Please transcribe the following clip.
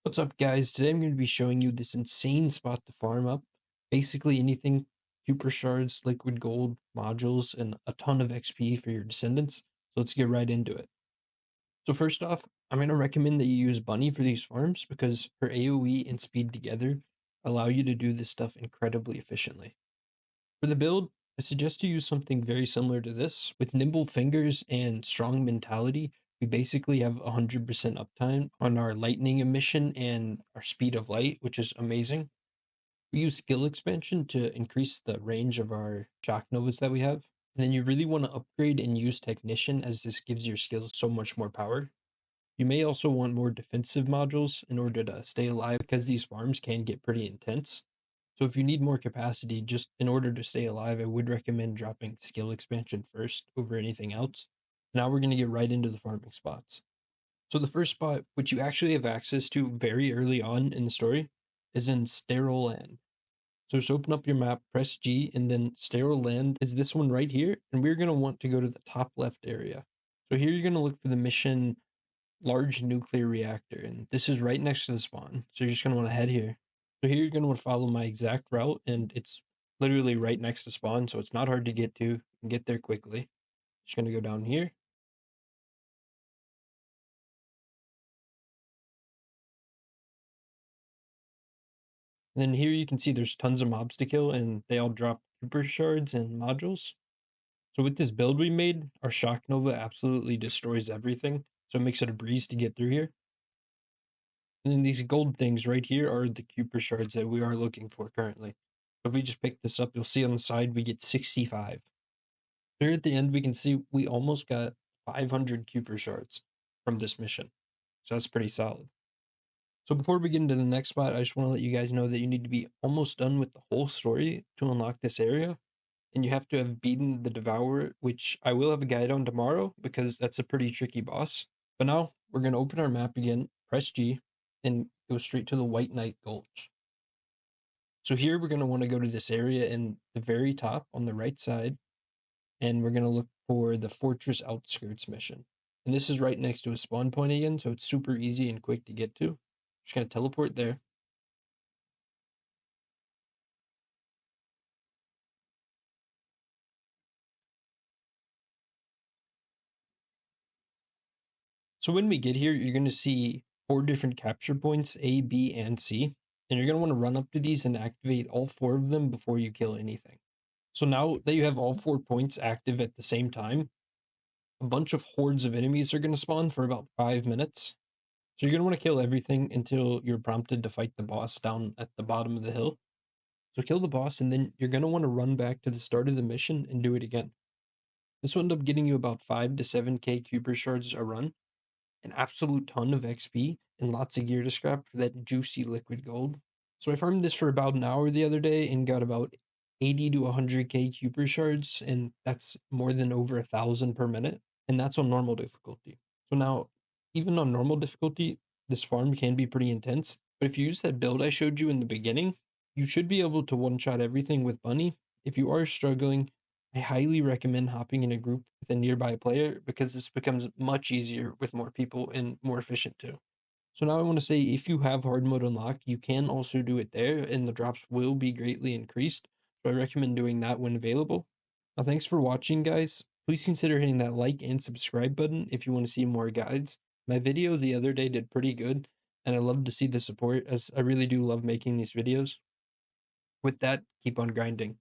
What's up, guys? Today I'm going to be showing you this insane spot to farm up. Basically anything Kuiper Shards, liquid gold, modules, and a ton of XP for your descendants. So let's get right into it. So first off, I'm going to recommend that you use Bunny for these farms because her AoE and speed together allow you to do this stuff incredibly efficiently. For the build, I suggest you use something very similar to this. With nimble fingers and strong mentality, we basically have 100% uptime on our lightning emission and our speed of light, which is amazing. We use skill expansion to increase the range of our shock novas that we have. And then you really want to upgrade and use technician, as this gives your skills so much more power. You may also want more defensive modules in order to stay alive, because these farms can get pretty intense. So if you need more capacity just in order to stay alive, I would recommend dropping skill expansion first over anything else. Now we're going to get right into the farming spots. So the first spot, which you actually have access to very early on in the story, is in Sterile Land. So just open up your map, press G, and then Sterile Land is this one right here, and we're going to want to go to the top left area. So here you're going to look for the mission Large Nuclear Reactor, and this is right next to the spawn. So you're just going to want to head here. So here you're going to want to follow my exact route, and it's literally right next to spawn, so it's not hard to get to. You can get there quickly. Just going to go down here. And then here you can see there's tons of mobs to kill, and they all drop Kuiper Shards and modules. So with this build we made, our Shock Nova absolutely destroys everything, so it makes it a breeze to get through here. And then these gold things right here are the Kuiper Shards that we are looking for currently. If we just pick this up, you'll see on the side we get 65. Here at the end, we can see we almost got 500 Kuiper Shards from this mission. So that's pretty solid. So before we get into the next spot, I just want to let you guys know that you need to be almost done with the whole story to unlock this area. And you have to have beaten the Devourer, which I will have a guide on tomorrow because that's a pretty tricky boss. But now we're going to open our map again, press G, and go straight to the White Knight Gulch. So here we're going to want to go to this area in the very top on the right side, and we're going to look for the Fortress Outskirts mission. And this is right next to a spawn point again, so it's super easy and quick to get to. Just going to teleport there. So when we get here, you're going to see 4 different capture points, A, B, and C. And you're going to want to run up to these and activate all 4 of them before you kill anything. So now that you have all 4 points active at the same time, a bunch of hordes of enemies are going to spawn for about 5 minutes. So you're going to want to kill everything until you're prompted to fight the boss down at the bottom of the hill. So kill the boss, and then you're going to want to run back to the start of the mission and do it again. This will end up getting you about 5 to 7k Kuiper Shards a run, an absolute ton of XP, and lots of gear to scrap for that juicy liquid gold. So I farmed this for about an hour the other day and got about 80 to 100k Kuiper Shards, and that's more than over 1,000 per minute, and that's on normal difficulty. So now, even on normal difficulty, this farm can be pretty intense, but if you use that build I showed you in the beginning, you should be able to one-shot everything with Bunny. If you are struggling, I highly recommend hopping in a group with a nearby player because this becomes much easier with more people and more efficient too. So now I want to say, if you have hard mode unlocked, you can also do it there and the drops will be greatly increased. So I recommend doing that when available. Now thanks for watching, guys. Please consider hitting that like and subscribe button if you want to see more guides. My video the other day did pretty good, and I love to see the support, as I really do love making these videos. With that, keep on grinding.